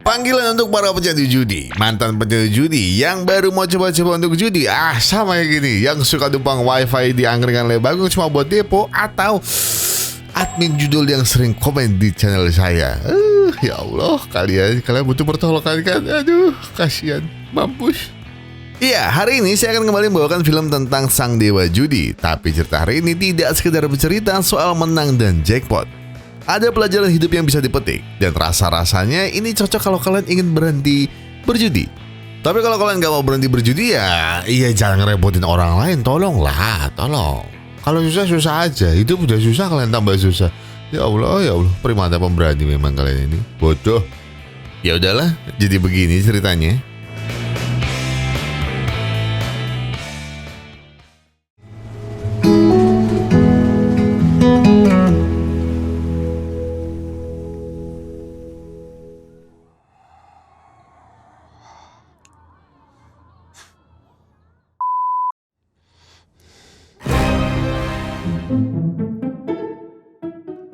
Panggilan untuk para pecandu judi, mantan pecandu judi yang baru mau coba-coba untuk judi. Sama kayak gini, yang suka numpang wifi di angkringan Lebagung cuma buat depo, atau admin judul yang sering komen di channel saya. Ya Allah, kalian butuh pertolongan kan? Aduh, kasihan, mampus. Iya, hari ini saya akan kembali membawakan film tentang sang dewa judi. Tapi cerita hari ini tidak sekedar bercerita soal menang dan jackpot. Ada pelajaran hidup yang bisa dipetik, dan rasa-rasanya ini cocok kalau kalian ingin berhenti berjudi. Tapi kalau kalian gak mau berhenti berjudi ya jangan ngerepotin orang lain, tolong. Kalau susah aja, hidup udah susah kalian tambah susah. Ya Allah, primata pemberani memang kalian ini, bodoh. Ya udahlah, jadi begini ceritanya.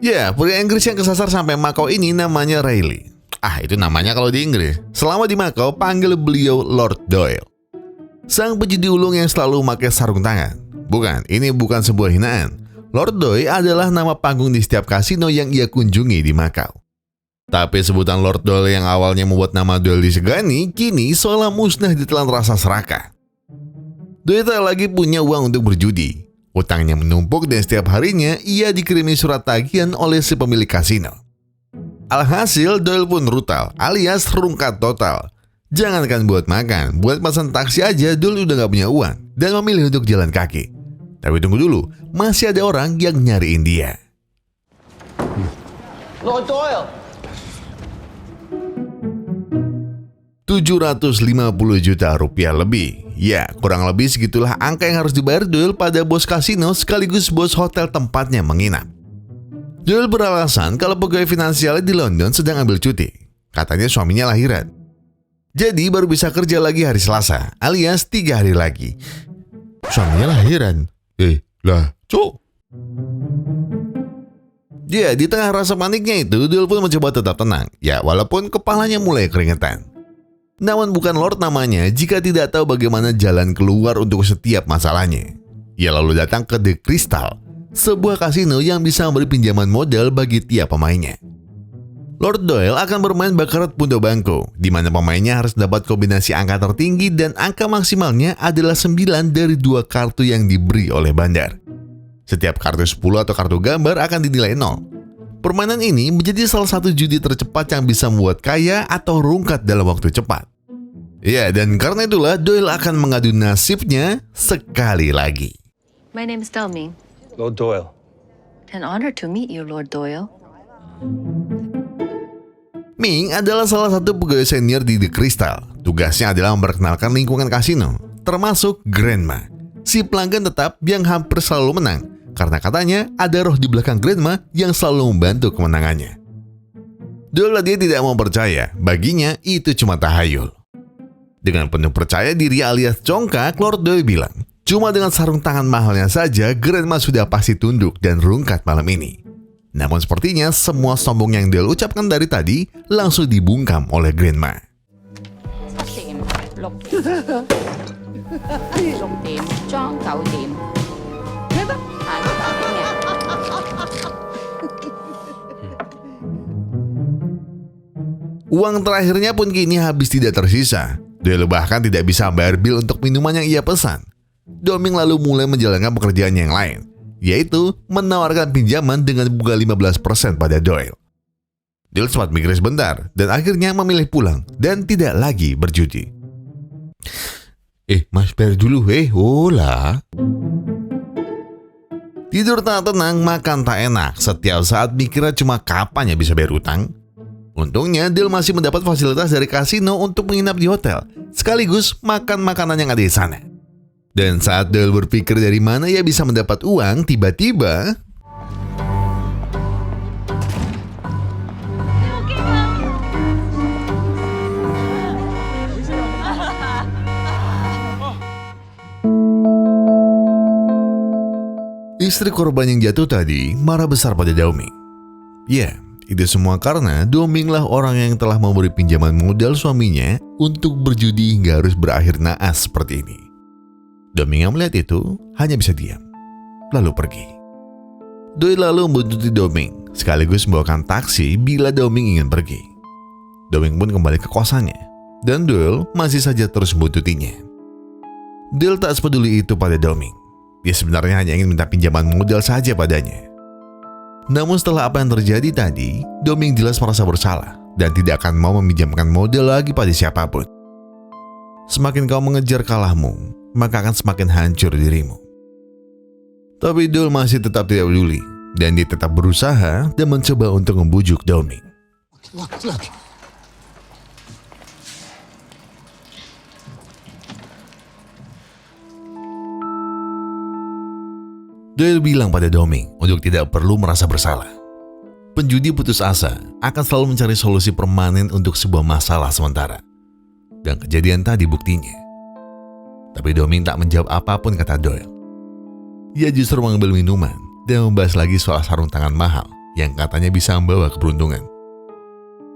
Ya, pria Inggris yang kesasar sampai Makau ini namanya Riley. Itu namanya kalau di Inggris. Selama di Makau, panggil beliau Lord Doyle. Sang penjudi ulung yang selalu memakai sarung tangan. Bukan, ini bukan sebuah hinaan. Lord Doyle adalah nama panggung di setiap kasino yang ia kunjungi di Makau. Tapi sebutan Lord Doyle yang awalnya membuat nama Doyle disegani, kini seolah musnah ditelan rasa serakah. Doyle tak lagi punya uang untuk berjudi. Utangnya menumpuk dan setiap harinya ia dikirimi surat tagihan oleh si pemilik kasino. Alhasil Doyle pun brutal alias rungkat total. Jangankan buat makan, buat pesan taksi aja Doyle udah gak punya uang dan memilih untuk jalan kaki. Tapi tunggu dulu, masih ada orang yang nyariin dia. Lord Doyle! 750 juta rupiah lebih. Ya, kurang lebih segitulah angka yang harus dibayar Doyle pada bos kasino sekaligus bos hotel tempatnya menginap. Doyle beralasan kalau pegawai finansialnya di London sedang ambil cuti. Katanya suaminya lahiran. Jadi baru bisa kerja lagi hari Selasa, alias 3 hari lagi. Suaminya lahiran? Ya, di tengah rasa paniknya itu, Doyle pun mencoba tetap tenang. Ya, walaupun kepalanya mulai keringetan. Namun bukan Lord namanya jika tidak tahu bagaimana jalan keluar untuk setiap masalahnya. Ia lalu datang ke The Crystal, sebuah kasino yang bisa memberi pinjaman modal bagi tiap pemainnya. Lord Doyle akan bermain bakarat punto banco, di mana pemainnya harus dapat kombinasi angka tertinggi dan angka maksimalnya adalah 9 dari 2 kartu yang diberi oleh bandar. Setiap kartu 10 atau kartu gambar akan dinilai 0. Permainan ini menjadi salah satu judi tercepat yang bisa membuat kaya atau rungkat dalam waktu cepat. Ya, dan karena itulah Doyle akan mengadu nasibnya sekali lagi. My name is Dalming. Lord Doyle. An honor to meet you, Lord Doyle. Ming adalah salah satu pegawai senior di The Crystal. Tugasnya adalah memperkenalkan lingkungan kasino, termasuk Grandma, si pelanggan tetap yang hampir selalu menang. Karena katanya ada roh di belakang Grandma yang selalu membantu kemenangannya. Doyle dia tidak mau percaya, baginya itu cuma tahayul. Dengan penuh percaya diri alias congkak, Lord Doyle bilang, cuma dengan sarung tangan mahalnya saja Grandma sudah pasti tunduk dan rungkat malam ini. Namun sepertinya semua sombong yang Doyle ucapkan dari tadi langsung dibungkam oleh Grandma. 'Uang terakhirnya pun kini habis tidak tersisa. Doyle bahkan tidak bisa bayar bil untuk minuman yang ia pesan. Doming lalu mulai menjalankan pekerjaan yang lain, yaitu menawarkan pinjaman dengan bunga 15% pada Doyle. Doyle sempat mikir sebentar dan akhirnya memilih pulang dan tidak lagi berjudi. Mas bayar dulu hola. Tidur tak tenang, makan tak enak. Setiap saat mikirnya cuma kapan ya bisa bayar utang. Untungnya Doyle masih mendapat fasilitas dari kasino untuk menginap di hotel, sekaligus makan makanan yang ada di sana. Dan saat Doyle berpikir dari mana ia bisa mendapat uang, tiba-tiba istri korban yang jatuh tadi marah besar pada Daoming. Ya, Itu semua karena Doming lah orang yang telah memberi pinjaman modal suaminya untuk berjudi hingga harus berakhir naas seperti ini. Doming yang melihat itu hanya bisa diam, lalu pergi. Doyle lalu membuntuti Doming, sekaligus membawakan taksi bila Doming ingin pergi. Doming pun kembali ke kosannya, dan Doyle masih saja terus membuntuti-nya. Doyle tak sepeduli itu pada Doming. Dia sebenarnya hanya ingin minta pinjaman modal saja padanya. Namun setelah apa yang terjadi tadi, Doming jelas merasa bersalah dan tidak akan mau meminjamkan modal lagi pada siapapun. Semakin kau mengejar kalahmu, maka akan semakin hancur dirimu. Tapi Doyle masih tetap tidak peduli, dan dia tetap berusaha dan mencoba untuk membujuk Doming. Look. Doyle bilang pada Doming untuk tidak perlu merasa bersalah. Penjudi putus asa akan selalu mencari solusi permanen untuk sebuah masalah sementara. Dan kejadian tadi buktinya. Tapi Doming tak menjawab apapun kata Doyle. Ia justru mengambil minuman dan membahas lagi soal sarung tangan mahal yang katanya bisa membawa keberuntungan.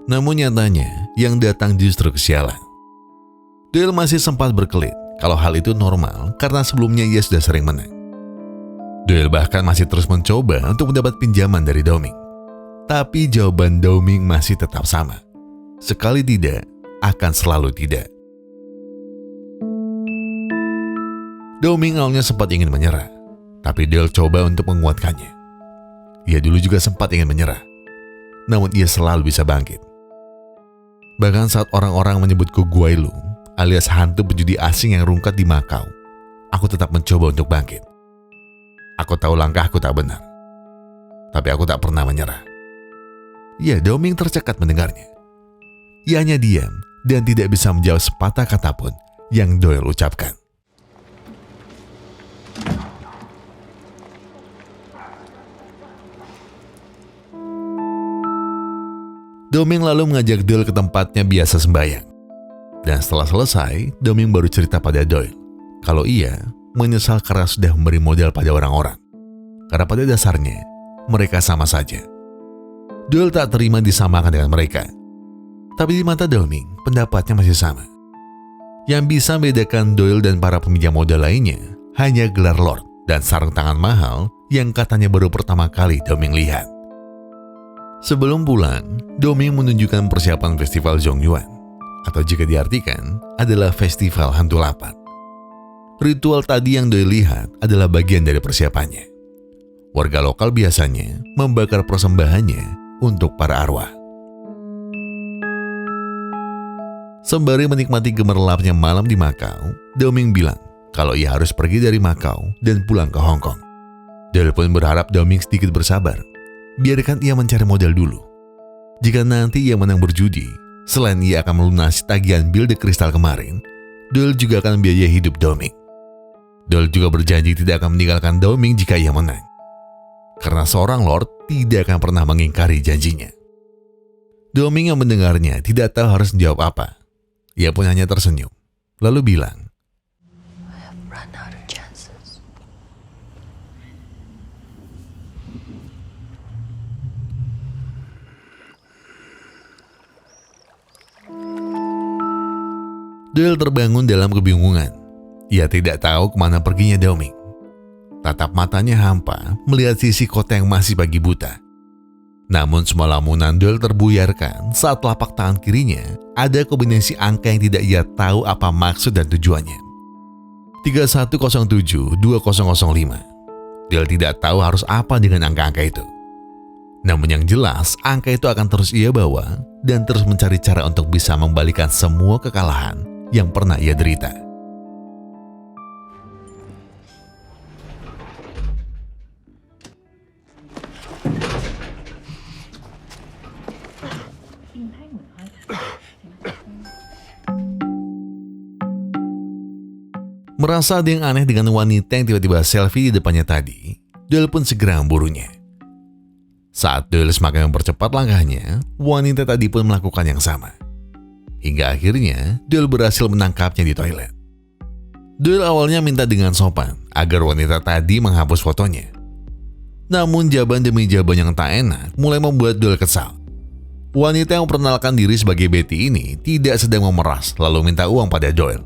Namun nyatanya yang datang justru kesialan. Doyle masih sempat berkelit kalau hal itu normal karena sebelumnya ia sudah sering menang. Doyle bahkan masih terus mencoba untuk mendapat pinjaman dari Doming. Tapi jawaban Doming masih tetap sama. Sekali tidak, akan selalu tidak. Doming awalnya sempat ingin menyerah, tapi Doyle coba untuk menguatkannya. Ia dulu juga sempat ingin menyerah, namun ia selalu bisa bangkit. Bahkan saat orang-orang menyebutku Guailu, alias hantu penjudi asing yang rungkat di Makau, aku tetap mencoba untuk bangkit. Aku tahu langkahku tak benar, tapi aku tak pernah menyerah. Ya, Doming tercekat mendengarnya. Ia hanya diam dan tidak bisa menjawab sepatah kata pun yang Doyle ucapkan. Doming lalu mengajak Doyle ke tempatnya biasa sembahyang. Dan setelah selesai, Doming baru cerita pada Doyle kalau ia menyesal karena sudah memberi modal pada orang-orang. Karena pada dasarnya, mereka sama saja. Doyle tak terima disamakan dengan mereka. Tapi di mata Doming, pendapatnya masih sama. Yang bisa membedakan Doyle dan para peminjam modal lainnya hanya gelar Lord dan sarung tangan mahal yang katanya baru pertama kali Doming lihat. Sebelum pulang, Doming menunjukkan persiapan festival Zongyuan, atau jika diartikan adalah festival hantu lapat. Ritual tadi yang Doyle lihat adalah bagian dari persiapannya. Warga lokal biasanya membakar persembahannya untuk para arwah. Sembari menikmati gemerlapnya malam di Makau, Doming bilang kalau ia harus pergi dari Makau dan pulang ke Hong Kong. Doyle pun berharap Doming sedikit bersabar. Biarkan ia mencari modal dulu. Jika nanti ia menang berjudi, selain ia akan melunasi tagihan bil The Crystal kemarin, Doyle juga akan biaya hidup Doming. Doyle juga berjanji tidak akan meninggalkan Doming jika ia menang. Karena seorang Lord tidak akan pernah mengingkari janjinya. Doming yang mendengarnya tidak tahu harus menjawab apa. Ia pun hanya tersenyum, lalu bilang, I have run out of chances. Doyle terbangun dalam kebingungan. Ia tidak tahu kemana perginya Doming. Tatap matanya hampa melihat sisi kota yang masih pagi buta. Namun semua lamunan Doyle terbuyarkan saat telapak tangan kirinya ada kombinasi angka yang tidak ia tahu apa maksud dan tujuannya. 3107-2005. Doyle tidak tahu harus apa dengan angka-angka itu. Namun yang jelas angka itu akan terus ia bawa dan terus mencari cara untuk bisa membalikan semua kekalahan yang pernah ia derita. Merasa ada yang aneh dengan wanita yang tiba-tiba selfie di depannya tadi, Doyle pun segera memburunya. Saat Doyle semakin mempercepat langkahnya, wanita tadi pun melakukan yang sama. Hingga akhirnya, Doyle berhasil menangkapnya di toilet. Doyle awalnya minta dengan sopan agar wanita tadi menghapus fotonya. Namun jawaban demi jawaban yang tak enak mulai membuat Doyle kesal. Wanita yang memperkenalkan diri sebagai Betty ini tidak sedang memeras lalu minta uang pada Doyle.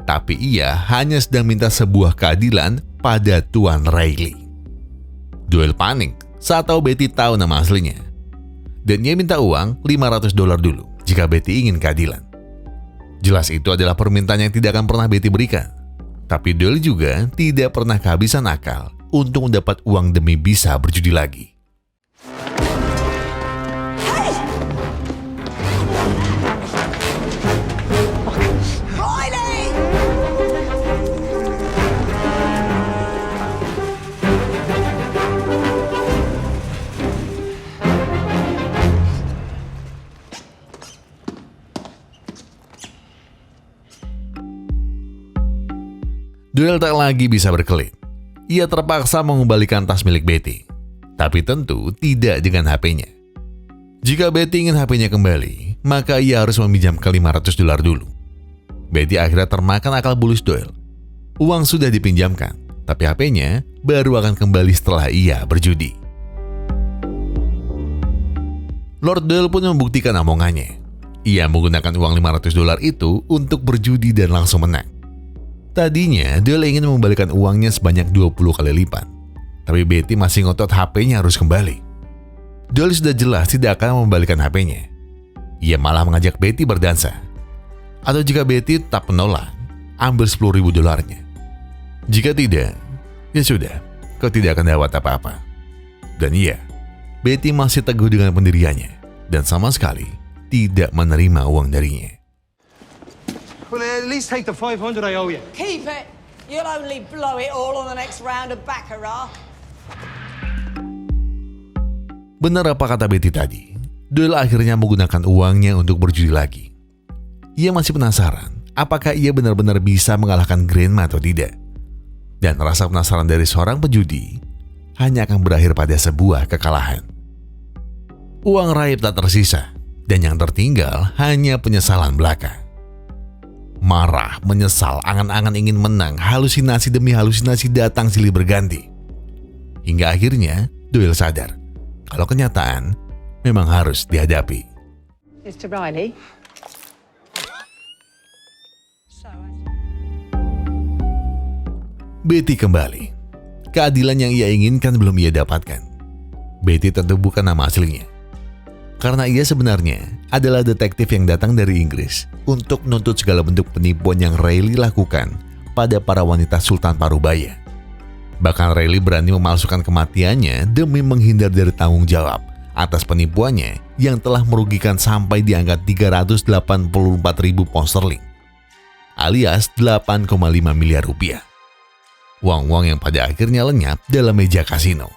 Tapi ia hanya sedang minta sebuah keadilan pada Tuan Riley. Doyle panik saat tahu Betty tahu nama aslinya. Dan ia minta uang $500 dulu jika Betty ingin keadilan. Jelas itu adalah permintaan yang tidak akan pernah Betty berikan. Tapi Doyle juga tidak pernah kehabisan akal untuk mendapat uang demi bisa berjudi lagi. Doyle tak lagi bisa berkelit. Ia terpaksa mengembalikan tas milik Betty. Tapi tentu tidak dengan HP-nya. Jika Betty ingin HP-nya kembali, maka ia harus meminjamkan $500 dulu. Betty akhirnya termakan akal bulus Doyle. Uang sudah dipinjamkan, tapi HP-nya baru akan kembali setelah ia berjudi. Lord Doyle pun membuktikan omongannya. Ia menggunakan uang $500 itu untuk berjudi dan langsung menang. Tadinya, Doyle ingin mengembalikan uangnya sebanyak 20 kali lipat. Tapi Betty masih ngotot HP-nya harus kembali. Doyle sudah jelas tidak akan mengembalikan HP-nya. Ia malah mengajak Betty berdansa. Atau jika Betty tetap menolak, ambil $10.000. Jika tidak, ya sudah, kau tidak akan dapat apa-apa. Dan iya, Betty masih teguh dengan pendiriannya dan sama sekali tidak menerima uang darinya. Well, at least take the 500 I owe you. Keep it. You'll only blow it all on the next round of baccarat. Benar apa kata Betty tadi? Doyle akhirnya menggunakan uangnya untuk berjudi lagi. Ia masih penasaran apakah ia benar-benar bisa mengalahkan Grandma atau tidak. Dan rasa penasaran dari seorang penjudi hanya akan berakhir pada sebuah kekalahan. Uang raib tak tersisa dan yang tertinggal hanya penyesalan belaka. Marah, menyesal, angan-angan ingin menang, halusinasi demi halusinasi datang silih berganti. Hingga akhirnya Doyle sadar kalau kenyataan memang harus dihadapi. Mr. Riley. Betty kembali. Keadilan yang ia inginkan belum ia dapatkan. Betty tentu bukan nama aslinya. Karena ia sebenarnya adalah detektif yang datang dari Inggris untuk menuntut segala bentuk penipuan yang Riley lakukan pada para wanita Sultan Parubaya. Bahkan Riley berani memalsukan kematiannya demi menghindar dari tanggung jawab atas penipuannya yang telah merugikan sampai di angka 384.000 pound sterling alias 8,5 miliar rupiah. Uang-uang yang pada akhirnya lenyap dalam meja kasino.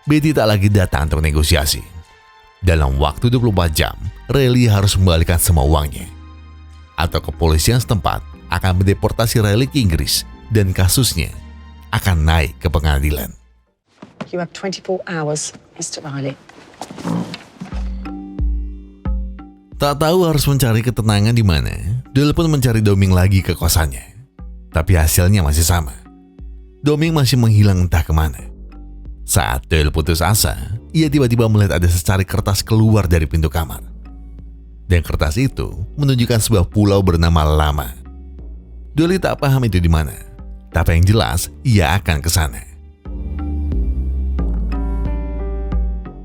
Betty tak lagi datang untuk negosiasi. Dalam waktu 24 jam, Riley harus mengembalikan semua uangnya. Atau kepolisian setempat akan mendeportasi Riley ke Inggris dan kasusnya akan naik ke pengadilan. You have 24 hours, Mr. Riley. Tak tahu harus mencari ketenangan di mana, Doyle pun mencari Doming lagi ke kosannya. Tapi hasilnya masih sama. Doming masih menghilang entah kemana. Saat Doyle putus asa, ia tiba-tiba melihat ada secari kertas keluar dari pintu kamar. Dan kertas itu menunjukkan sebuah pulau bernama Lama. Doyle tak paham itu di mana, tapi yang jelas ia akan ke sana.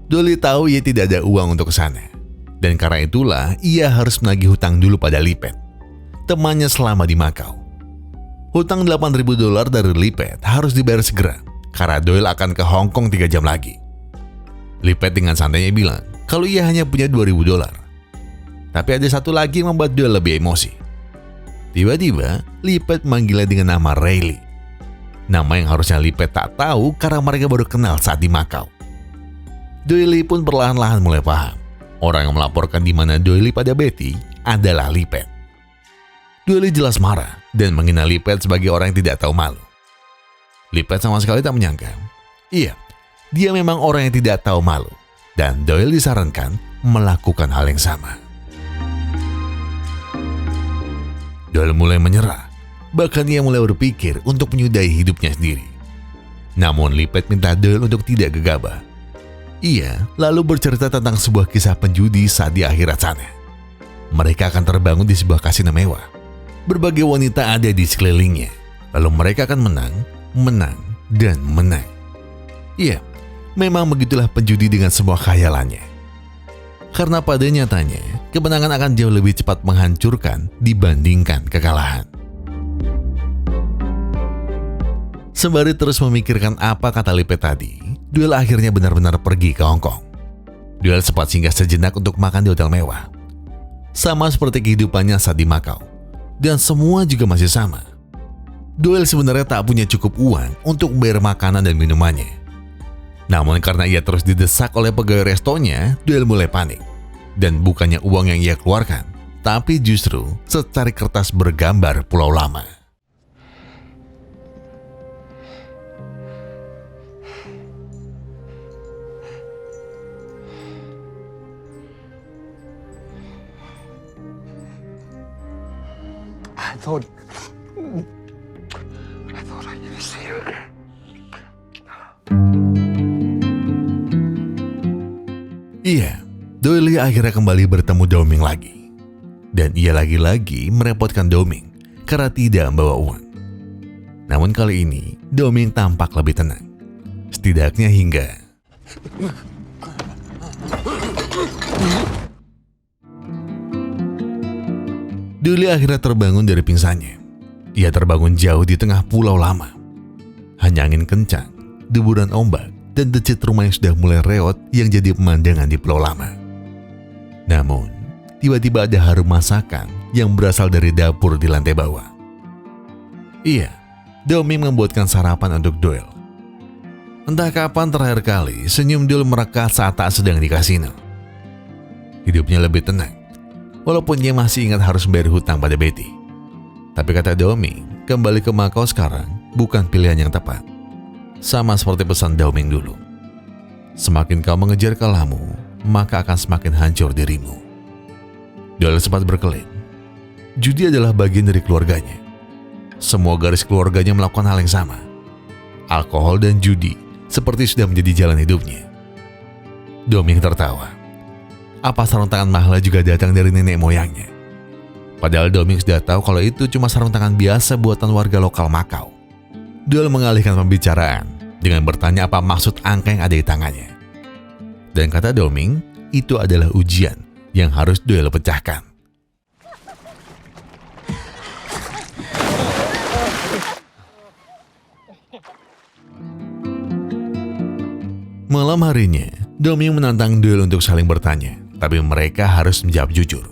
Doyle tahu ia tidak ada uang untuk ke sana. Dan karena itulah ia harus menagih hutang dulu pada Lipet, temannya selama di Makau. Hutang $8.000 dari Lipet harus dibayar segera karena Doyle akan ke Hong Kong 3 jam lagi. Lipet dengan santainya bilang kalau ia hanya punya $2.000. Tapi ada satu lagi yang membuat Doyle lebih emosi. Tiba-tiba Lipet manggilnya dengan nama Riley. Nama yang harusnya Lipet tak tahu karena mereka baru kenal saat di Makau. Doyle pun perlahan-lahan mulai paham. Orang yang melaporkan di mana Doyle pada Betty adalah Lipet. Doyle jelas marah dan menghina Lipet sebagai orang yang tidak tahu malu. Lipet sama sekali tak menyangka. Iya, dia memang orang yang tidak tahu malu. Dan Doyle disarankan melakukan hal yang sama. Doyle mulai menyerah. Bahkan ia mulai berpikir untuk menyudahi hidupnya sendiri. Namun Lipet minta Doyle untuk tidak gegabah. Ia lalu bercerita tentang sebuah kisah penjudi saat di akhirat sana. Mereka akan terbangun di sebuah kasino mewah. Berbagai wanita ada di sekelilingnya. Lalu mereka akan menang, menang, dan menang. Iya, memang begitulah penjudi dengan semua khayalannya. Karena pada nyatanya, kemenangan akan jauh lebih cepat menghancurkan dibandingkan kekalahan. Sembari terus memikirkan apa kata Lipe tadi, Duel akhirnya benar-benar pergi ke Hong Kong. Duel sempat singgah sejenak untuk makan di hotel mewah. Sama seperti kehidupannya saat di Makau. Dan semua juga masih sama. Duel sebenarnya tak punya cukup uang untuk bayar makanan dan minumannya. Namun karena ia terus didesak oleh pegawai restonya, Duel mulai panik. Dan bukannya uang yang ia keluarkan, tapi justru secari kertas bergambar Pulau Lama. I thought I could see you again. Iya, Doily akhirnya kembali bertemu Doming lagi. Dan ia lagi-lagi merepotkan Doming karena tidak membawa uang. Namun kali ini, Doming tampak lebih tenang. Setidaknya hingga... Doily akhirnya terbangun dari pingsannya. Ia terbangun jauh di tengah Pulau Lama. Hanya angin kencang, deburan ombak, dan decit rumah yang sudah mulai reot yang jadi pemandangan di Pulau Lama. Namun, tiba-tiba ada harum masakan yang berasal dari dapur di lantai bawah. Iya, Doming membuatkan sarapan untuk Doyle. Entah kapan terakhir kali senyum Doyle merekat saat tak sedang di kasino. Hidupnya lebih tenang, walaupun dia masih ingat harus bayar hutang pada Betty. Tapi kata Doming, kembali ke Makau sekarang bukan pilihan yang tepat. Sama seperti pesan Doming dulu. Semakin kau mengejar kalahmu, maka akan semakin hancur dirimu. Doyle sempat berkelit. Judi adalah bagian dari keluarganya. Semua garis keluarganya melakukan hal yang sama. Alkohol dan judi seperti sudah menjadi jalan hidupnya. Doming tertawa. Apa sarung tangan mahal juga datang dari nenek moyangnya? Padahal Doming sudah tahu kalau itu cuma sarung tangan biasa buatan warga lokal Makau. Doyle mengalihkan pembicaraan dengan bertanya apa maksud angka yang ada di tangannya. Dan kata Doming, itu adalah ujian yang harus Doyle pecahkan. Malam harinya, Doming menantang Doyle untuk saling bertanya, tapi mereka harus menjawab jujur.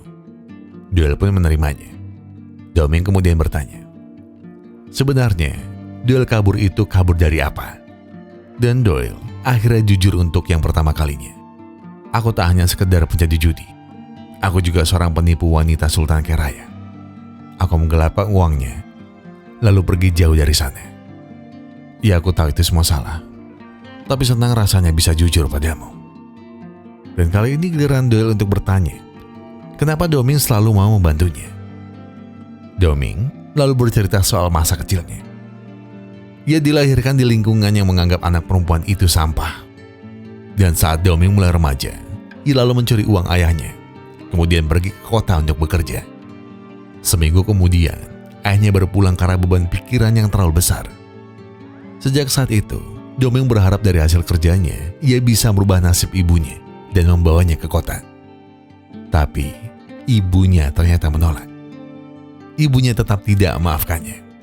Doyle pun menerimanya. Doming kemudian bertanya, sebenarnya Doyle kabur itu kabur dari apa? Dan Doyle akhirnya jujur untuk yang pertama kalinya. Aku tak hanya sekedar penjadi judi. Aku juga seorang penipu wanita Sultan Keraya. Aku menggelapkan uangnya, lalu pergi jauh dari sana. Ya, aku tahu itu semua salah. Tapi senang rasanya bisa jujur padamu. Dan kali ini giliran Doyle untuk bertanya, kenapa Doming selalu mau membantunya? Doming lalu bercerita soal masa kecilnya. Ia dilahirkan di lingkungan yang menganggap anak perempuan itu sampah. Dan saat Doming mulai remaja, ia lalu mencuri uang ayahnya, kemudian pergi ke kota untuk bekerja. Seminggu kemudian, ayahnya baru pulang karena beban pikiran yang terlalu besar. Sejak saat itu, Doming berharap dari hasil kerjanya, ia bisa merubah nasib ibunya dan membawanya ke kota. Tapi, ibunya ternyata menolak. Ibunya tetap tidak memaafkannya.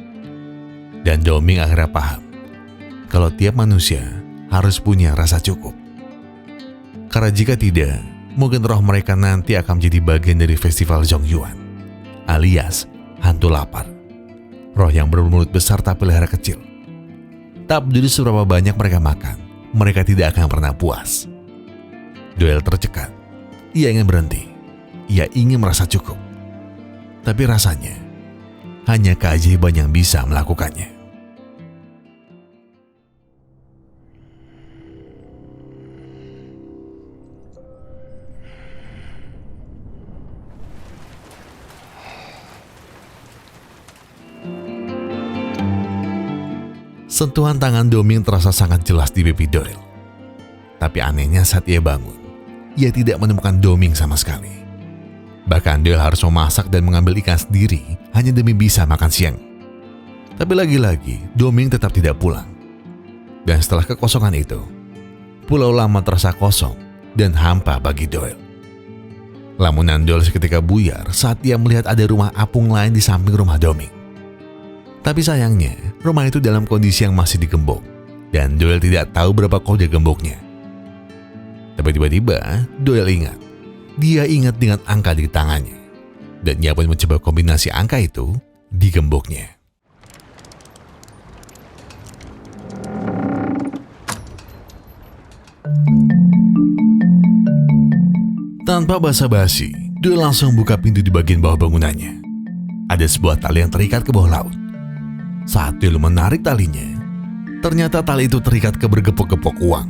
Dan Doming akhirnya paham kalau tiap manusia harus punya rasa cukup. Karena jika tidak, mungkin roh mereka nanti akan menjadi bagian dari festival Zongyuan, alias hantu lapar. Roh yang bermulut besar tapi leher kecil. Tak peduli seberapa banyak mereka makan, mereka tidak akan pernah puas. Doyle tercekat. Ia ingin berhenti. Ia ingin merasa cukup. Tapi rasanya, hanya keajaiban yang bisa melakukannya. Sentuhan tangan Doming terasa sangat jelas di pipi Doyle. Tapi anehnya saat ia bangun, ia tidak menemukan Doming sama sekali. Bahkan Doyle harus memasak dan mengambil ikan sendiri hanya demi bisa makan siang. Tapi lagi-lagi, Doming tetap tidak pulang. Dan setelah kekosongan itu, pulau lama terasa kosong dan hampa bagi Doyle. Lamunan Doyle seketika buyar saat ia melihat ada rumah apung lain di samping rumah Doming. Tapi sayangnya, rumah itu dalam kondisi yang masih digembok, dan Doyle tidak tahu berapa kode gemboknya. Tapi tiba-tiba, Doyle ingat. Dia ingat dengan angka di tangannya. Dan ia pun mencoba kombinasi angka itu di gemboknya. Tanpa basa-basi, Doyle langsung buka pintu di bagian bawah bangunannya. Ada sebuah tali yang terikat ke bawah laut. Saat Doyle menarik talinya, ternyata tali itu terikat ke bergepok-gepok uang.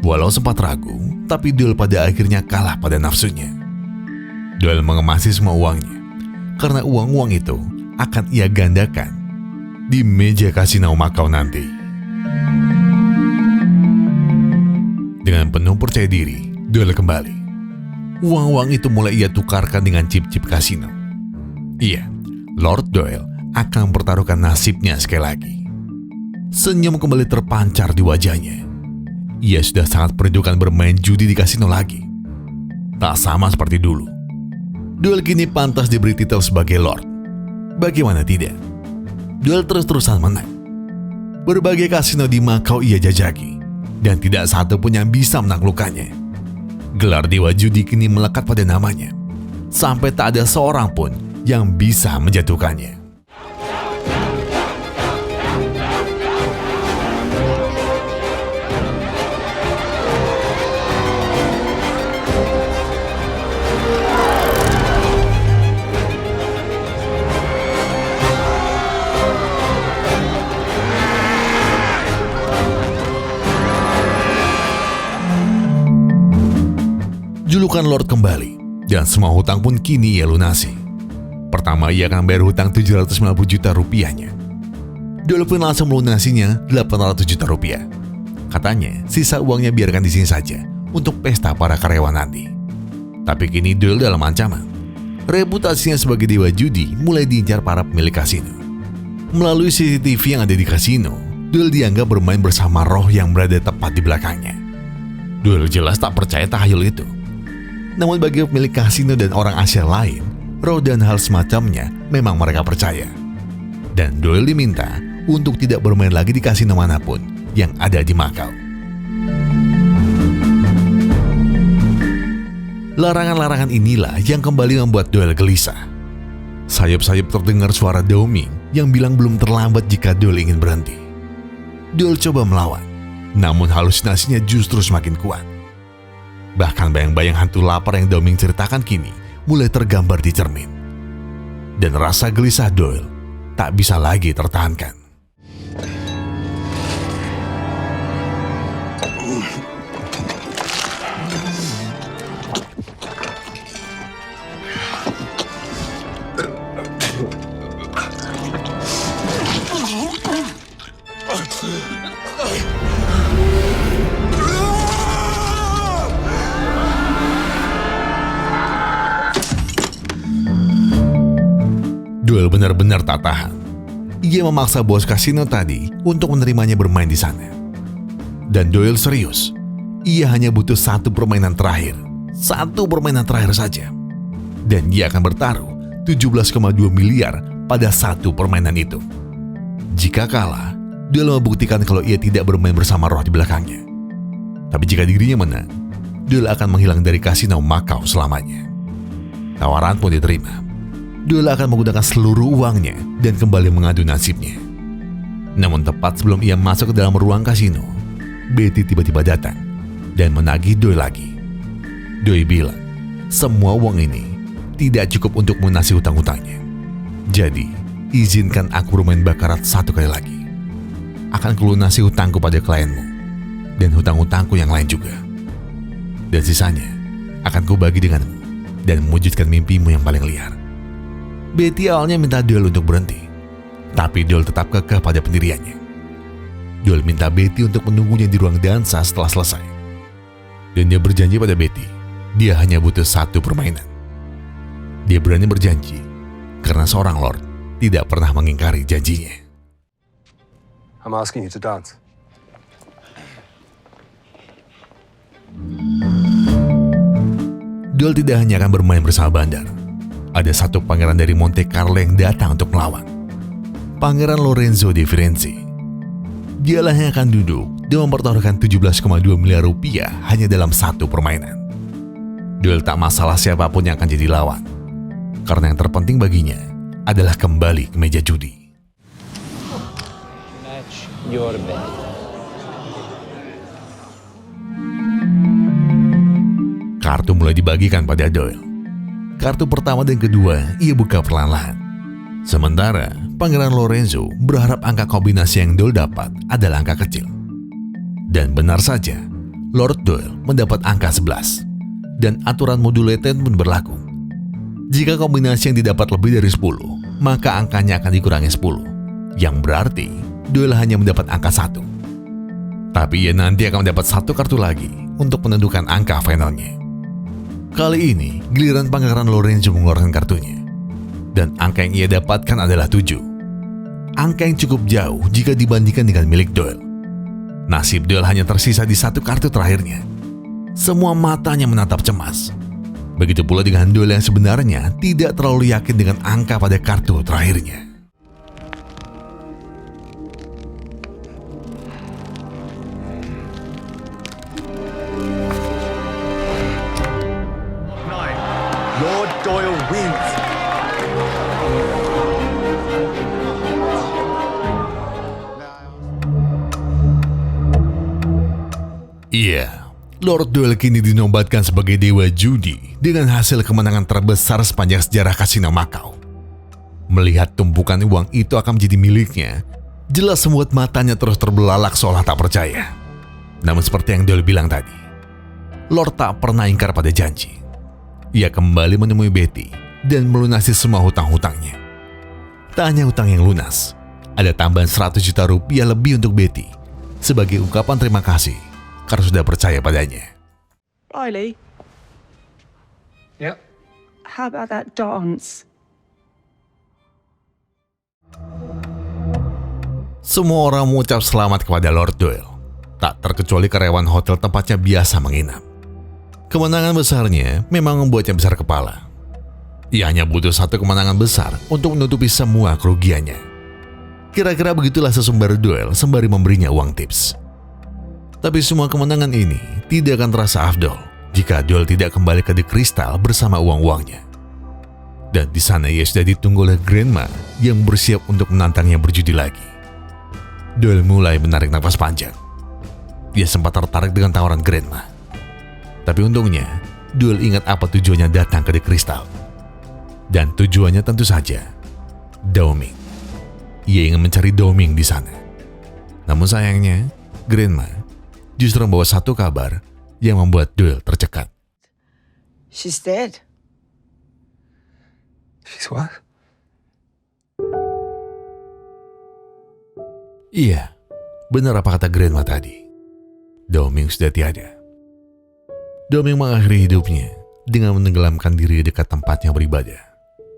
Walau sempat ragu, tapi Doyle pada akhirnya kalah pada nafsunya. Doyle mengemasi semua uangnya, karena uang-uang itu akan ia gandakan di meja kasino Macau nanti. Dengan penuh percaya diri, Doyle kembali. Uang-uang itu mulai ia tukarkan dengan chip-chip kasino. Iya, Lord Doyle akan mempertaruhkan nasibnya sekali lagi. Senyum kembali terpancar di wajahnya. Ia sudah sangat merindukan bermain judi di kasino lagi. Tak sama seperti dulu. Doyle kini pantas diberi titel sebagai Lord. Bagaimana tidak? Doyle terus-terusan menang. Berbagai kasino di Macau ia jajaki, dan tidak satu pun yang bisa menaklukkannya. Gelar dewa judi kini melekat pada namanya, sampai tak ada seorang pun yang bisa menjatuhkannya. Julukan Lord kembali, dan semua hutang pun kini ia lunasi. Pertama, ia akan bayar hutang 750 juta rupiahnya. Doyle pun langsung melunasinya 800 juta rupiah. Katanya, sisa uangnya biarkan di sini saja untuk pesta para karyawan nanti. Tapi kini Doyle dalam ancaman. Reputasinya sebagai dewa judi mulai diincar para pemilik kasino. Melalui CCTV yang ada di kasino, Doyle dianggap bermain bersama roh yang berada tepat di belakangnya. Doyle jelas tak percaya tahayul itu. Namun bagi pemilik kasino dan orang Asia lain, roh dan hal semacamnya memang mereka percaya. Dan Doyle diminta untuk tidak bermain lagi di kasino manapun yang ada di Macau. Larangan-larangan inilah yang kembali membuat Doyle gelisah. Sayup-sayup terdengar suara Doming yang bilang belum terlambat jika Doyle ingin berhenti. Doyle coba melawan, namun halusinasinya justru semakin kuat. Bahkan bayang-bayang hantu lapar yang Doming ceritakan kini mulai tergambar di cermin. Dan rasa gelisah Doyle tak bisa lagi tertahankan. Doyle benar-benar tak tahan. Ia memaksa bos kasino tadi untuk menerimanya bermain di sana. Dan Doyle serius. Ia hanya butuh satu permainan terakhir. Satu permainan terakhir saja. Dan ia akan bertaruh 17,2 miliar pada satu permainan itu. Jika kalah, Doyle membuktikan kalau ia tidak bermain bersama roh di belakangnya. Tapi jika dirinya menang, Doyle akan menghilang dari kasino Macau selamanya. Tawaran pun diterima. Doyle akan menggunakan seluruh uangnya dan kembali mengadu nasibnya. Namun tepat sebelum ia masuk ke dalam ruang kasino, Betty tiba-tiba datang dan menagih Doyle lagi. Doyle bilang, semua uang ini tidak cukup untuk melunasi hutang-hutangnya. Jadi, izinkan aku bermain bakarat satu kali lagi. Akan kulunasi hutangku pada klienmu dan hutang-hutangku yang lain juga. Dan sisanya akan kubagi denganmu dan mewujudkan mimpimu yang paling liar. Betty awalnya minta Doyle untuk berhenti, tapi Doyle tetap kekeh pada pendiriannya. Doyle minta Betty untuk menunggunya di ruang dansa setelah selesai. Dan dia berjanji pada Betty, dia hanya butuh satu permainan. Dia berani berjanji karena seorang lord tidak pernah mengingkari janjinya. I'm asking you to dance. Doel tidak hanya akan bermain bersama Bandar. Ada satu pangeran dari Monte Carlo yang datang untuk melawan. Pangeran Lorenzo di Firenze. Dialah yang akan duduk dan mempertaruhkan 17,2 miliar rupiah hanya dalam satu permainan. Doel tak masalah siapapun yang akan jadi lawan. Karena yang terpenting baginya adalah kembali ke meja judi. Match your bet. Kartu mulai dibagikan pada Doel. Kartu pertama dan kedua ia buka perlahan-lahan. Sementara Pangeran Lorenzo berharap angka kombinasi yang Doel dapat adalah angka kecil. Dan benar saja, Lord Doel mendapat angka 11. Dan aturan modulated pun berlaku. Jika kombinasi yang didapat lebih dari 10, maka angkanya akan dikurangi 10. Yang berarti Doel hanya mendapat angka 1. Tapi ia nanti akan mendapat satu kartu lagi untuk menentukan angka finalnya. Kali ini, giliran Pangeran Lorenzo mengeluarkan kartunya. Dan angka yang ia dapatkan adalah 7. Angka yang cukup jauh jika dibandingkan dengan milik Doel. Nasib Doel hanya tersisa di satu kartu terakhirnya. Semua matanya menatap cemas. Begitu pula dengan Doel yang sebenarnya tidak terlalu yakin dengan angka pada kartu terakhirnya. Lord Doyle wins. Iya, Lord Doel kini dinobatkan sebagai dewa judi dengan hasil kemenangan terbesar sepanjang sejarah kasino Macau. Melihat tumpukan uang itu akan menjadi miliknya, jelas membuat matanya terus terbelalak seolah tak percaya. Namun seperti yang Doel bilang tadi, Lord tak pernah ingkar pada janji. Ia kembali menemui Betty dan melunasi semua hutang-hutangnya. Tak hanya hutang yang lunas, ada tambahan 100 juta rupiah lebih untuk Betty sebagai ungkapan terima kasih karena sudah percaya padanya. Riley, Yep. how about that dance? Semua orang mengucap selamat kepada Lord Doel, tak terkecuali karyawan hotel tempatnya biasa menginap. Kemenangan besarnya memang membuatnya besar kepala. Ia hanya butuh satu kemenangan besar untuk menutupi semua kerugiannya. Kira-kira begitulah sesumber Doel sembari memberinya uang tips. Tapi semua kemenangan ini tidak akan terasa afdol jika Doel tidak kembali ke The Crystal bersama uang-uangnya. Dan di sana ia sudah ditunggu oleh Grandma yang bersiap untuk menantangnya berjudi lagi. Doel mulai menarik nafas panjang. Dia sempat tertarik dengan tawaran Grandma. Tapi untungnya, Doel ingat apa tujuannya datang ke The Crystal. Dan tujuannya tentu saja, Daoming. Ia ingin mencari Daoming di sana. Namun sayangnya, Grandma justru membawa satu kabar yang membuat Doel tercekat. She's dead. She's what? Iya, benar apa kata Grandma tadi. Daoming sudah tiada. Daoming mengakhiri hidupnya dengan menenggelamkan diri dekat tempatnya beribadah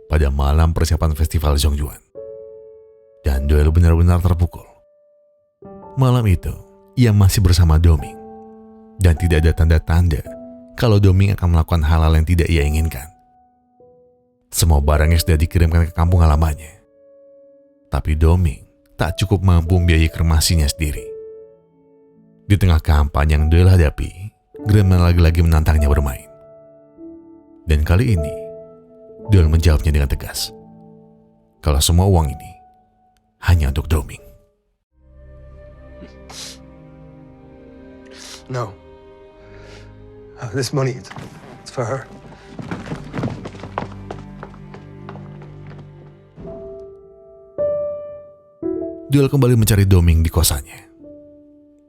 pada malam persiapan festival Zhongjuan. Dan Doel benar-benar terpukul. Malam itu, ia masih bersama Daoming. Dan tidak ada tanda-tanda kalau Daoming akan melakukan hal-hal yang tidak ia inginkan. Semua barangnya sudah dikirimkan ke kampung halamannya. Tapi Daoming tak cukup mampu membiayai kremasinya sendiri. Di tengah kampanye yang Doel hadapi, Grandma lagi-lagi menantangnya bermain. Dan kali ini, Doel menjawabnya dengan tegas. Kalau semua uang ini hanya untuk Daoming. No. This money, it's for her. Doel kembali mencari Daoming di kosannya.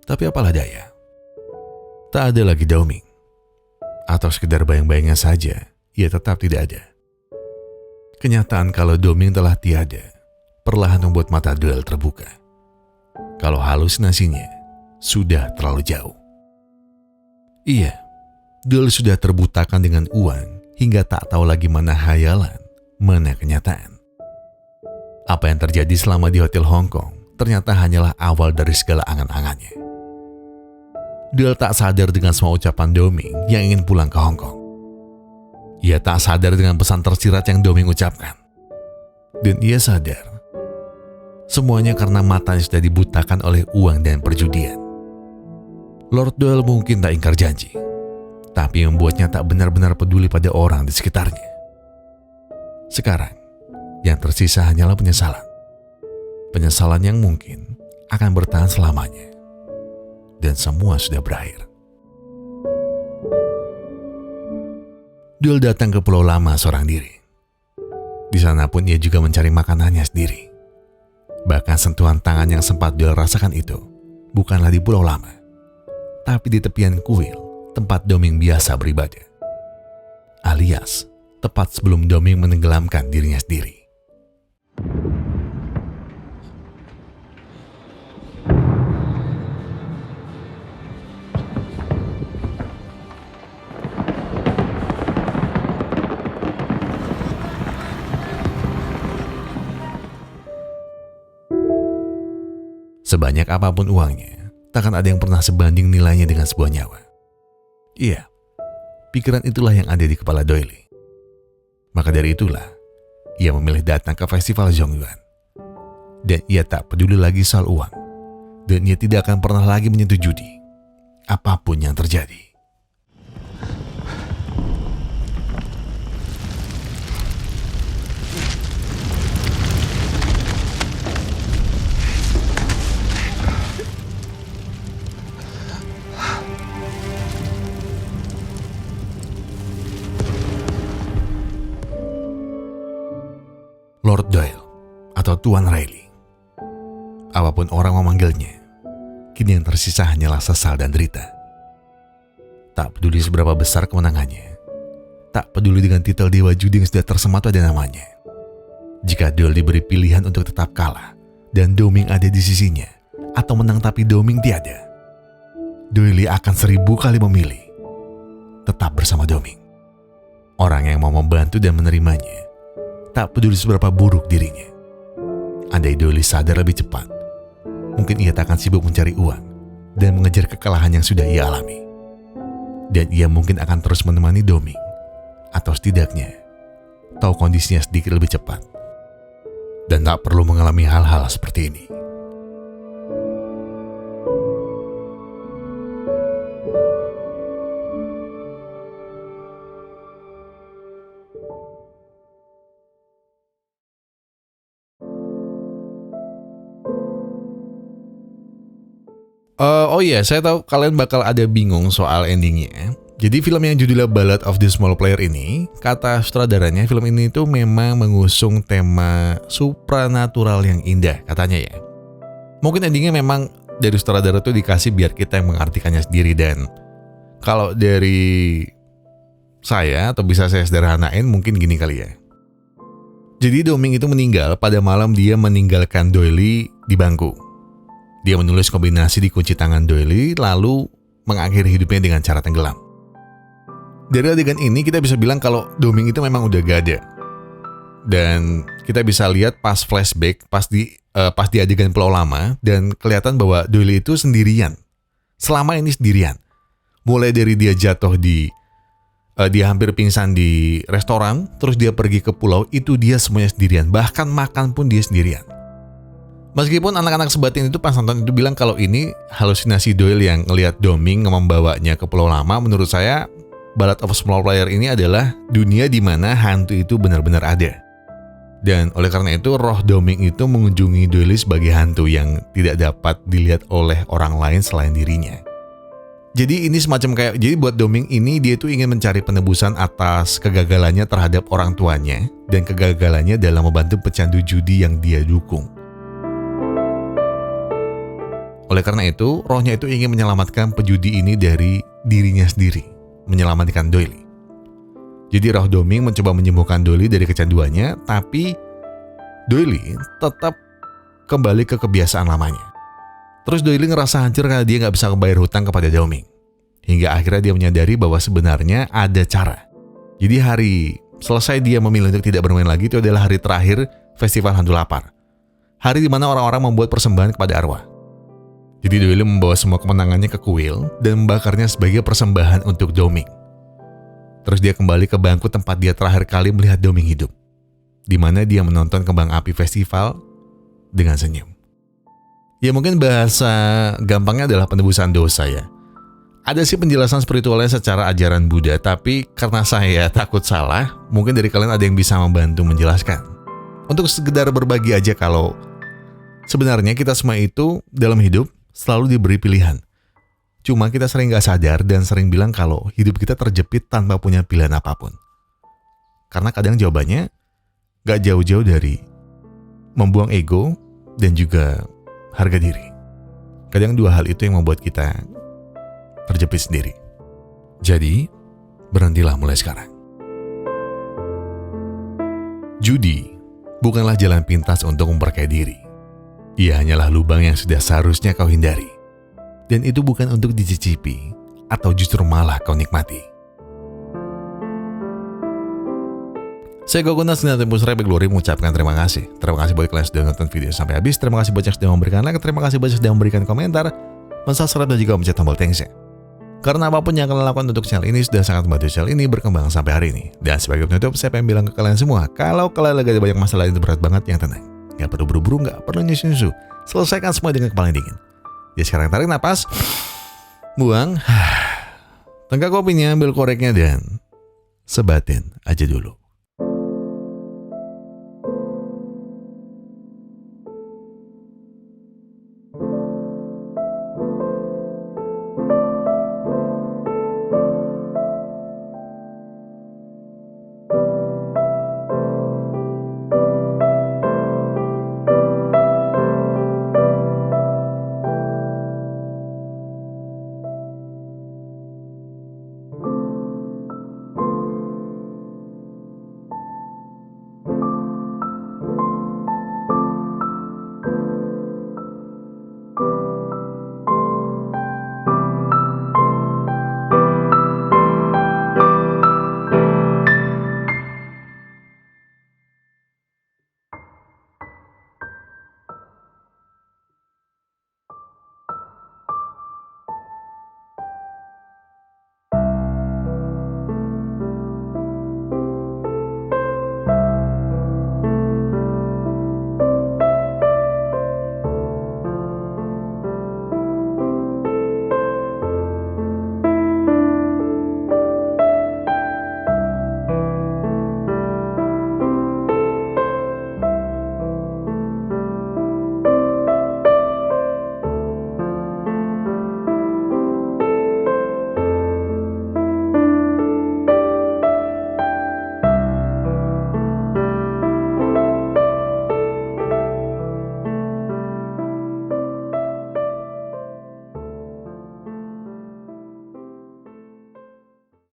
Tapi apalah daya, tak ada lagi Daoming. Atau sekedar bayang-bayangnya saja, ia tetap tidak ada. Kenyataan kalau Daoming telah tiada, perlahan membuat mata Doel terbuka. Kalau halusinasinya sudah terlalu jauh. Iya, Doyle sudah terbutakan dengan uang hingga tak tahu lagi mana hayalan, mana kenyataan. Apa yang terjadi selama di Hotel Hong Kong ternyata hanyalah awal dari segala angan-angannya. Doyle tak sadar dengan semua ucapan Doming yang ingin pulang ke Hong Kong. Ia tak sadar dengan pesan tersirat yang Doming ucapkan. Dan ia sadar, semuanya karena matanya sudah dibutakan oleh uang dan perjudian. Lord Doyle mungkin tak ingkar janji, tapi membuatnya tak benar-benar peduli pada orang di sekitarnya. Sekarang, yang tersisa hanyalah penyesalan. Penyesalan yang mungkin akan bertahan selamanya. Dan semua sudah berakhir. Doyle datang ke Pulau Lama seorang diri. Di sana pun ia juga mencari makanannya sendiri. Bahkan sentuhan tangan yang sempat Doyle rasakan itu bukanlah di Pulau Lama, tapi di tepian kuil tempat Doming biasa beribadah. Alias, tepat sebelum Doming menenggelamkan dirinya sendiri. Sebanyak apapun uangnya, takkan ada yang pernah sebanding nilainya dengan sebuah nyawa. Iya, pikiran itulah yang ada di kepala Doyle. Maka dari itulah, ia memilih datang ke festival Zhongyuan. Dan ia tak peduli lagi soal uang. Dan ia tidak akan pernah lagi menyentuh judi. Apapun yang terjadi. Lord Doyle atau Tuan Riley. Apapun orang memanggilnya, kini yang tersisa hanyalah sesal dan derita. Tak peduli seberapa besar kemenangannya, tak peduli dengan titel Dewa Judi yang sudah tersemat pada namanya. Jika Doyle diberi pilihan untuk tetap kalah dan Doming ada di sisinya, atau menang tapi Doming tiada, Doyle akan 1000 kali memilih tetap bersama Doming. Orang yang mau membantu dan menerimanya, tak peduli seberapa buruk dirinya. Andai Doyle sadar lebih cepat, mungkin ia tak akan sibuk mencari uang dan mengejar kekalahan yang sudah ia alami. Dan ia mungkin akan terus menemani Doming, atau setidaknya tahu kondisinya sedikit lebih cepat dan tak perlu mengalami hal-hal seperti ini. Oh iya, saya tahu kalian bakal ada bingung soal endingnya. Jadi film yang judulnya Ballad of the Small Player ini, kata sutradaranya, film ini tuh memang mengusung tema supranatural yang indah, katanya ya. Mungkin endingnya memang dari sutradara tuh dikasih biar kita yang mengartikannya sendiri. Dan kalau dari saya, atau bisa saya sederhanain, mungkin gini kali ya. Jadi Doming itu meninggal pada malam dia meninggalkan Doyle di bangku. Dia menulis kombinasi di kunci tangan Doyle, lalu mengakhiri hidupnya dengan cara tenggelam. Dari adegan ini kita bisa bilang kalau Doming itu memang udah gak ada. Dan kita bisa lihat pas flashback, pas di adegan Pulau Lama, dan kelihatan bahwa Doyle itu sendirian. Selama ini sendirian. Mulai dari dia jatuh dia hampir pingsan di restoran, terus dia pergi ke pulau, itu dia semuanya sendirian. Bahkan makan pun dia sendirian. Meskipun anak-anak sebatin itu pas nonton itu bilang kalau ini halusinasi Doyle yang ngelihat Doming membawanya ke Pulau Lama, menurut saya Ballad of a Small Player ini adalah dunia di mana hantu itu benar-benar ada. Dan oleh karena itu roh Doming itu mengunjungi Doyle sebagai hantu yang tidak dapat dilihat oleh orang lain selain dirinya. Jadi ini semacam jadi buat Doming ini dia tuh ingin mencari penebusan atas kegagalannya terhadap orang tuanya dan kegagalannya dalam membantu pecandu judi yang dia dukung. Oleh karena itu, rohnya itu ingin menyelamatkan pejudi ini dari dirinya sendiri, menyelamatkan Doyle. Jadi roh Doming mencoba menyembuhkan Doyle dari kecanduannya, tapi Doyle tetap kembali ke kebiasaan lamanya. Terus Doyle ngerasa hancur karena dia nggak bisa membayar hutang kepada Doming. Hingga akhirnya dia menyadari bahwa sebenarnya ada cara. Jadi hari selesai dia memilih untuk tidak bermain lagi, itu adalah hari terakhir Festival Hantu Lapar. Hari di mana orang-orang membuat persembahan kepada arwah. Jadi Doyle membawa semua kemenangannya ke kuil dan membakarnya sebagai persembahan untuk Doming. Terus dia kembali ke bangku tempat dia terakhir kali melihat Doming hidup, di mana dia menonton kembang api festival dengan senyum. Ya mungkin bahasa gampangnya adalah penebusan dosa ya. Ada sih penjelasan spiritualnya secara ajaran Buddha, tapi karena saya takut salah, mungkin dari kalian ada yang bisa membantu menjelaskan. Untuk sekedar berbagi aja kalau sebenarnya kita semua itu dalam hidup selalu diberi pilihan. Cuma kita sering gak sadar dan sering bilang kalau hidup kita terjepit tanpa punya pilihan apapun. Karena kadang jawabannya gak jauh-jauh dari membuang ego dan juga harga diri. Kadang dua hal itu yang membuat kita terjepit sendiri. Jadi, berhentilah mulai sekarang. Judi bukanlah jalan pintas untuk memperkaya diri. Ia hanyalah lubang yang sudah seharusnya kau hindari. Dan itu bukan untuk dicicipi atau justru malah kau nikmati. Saya Gogunas dan Tempus Rebel Glory mengucapkan terima kasih. Terima kasih buat kalian sudah nonton video sampai habis. Terima kasih banyak sudah memberikan like. Terima kasih banyak sudah memberikan komentar, mensubscribe dan juga mencet tombol thanks-nya. Karena apapun yang kalian lakukan untuk channel ini sudah sangat membantu channel ini berkembang sampai hari ini. Dan sebagai penutup, saya pengen bilang ke kalian semua, kalau kalian lagi ada banyak masalah yang berat banget, yang tenang. Gak perlu buru-buru, gak perlu nyusu-nyusu. Selesaikan semua dengan kepala yang dingin. Jadi sekarang tarik napas, buang, tenggak kopinya, ambil koreknya dan sebatin aja dulu.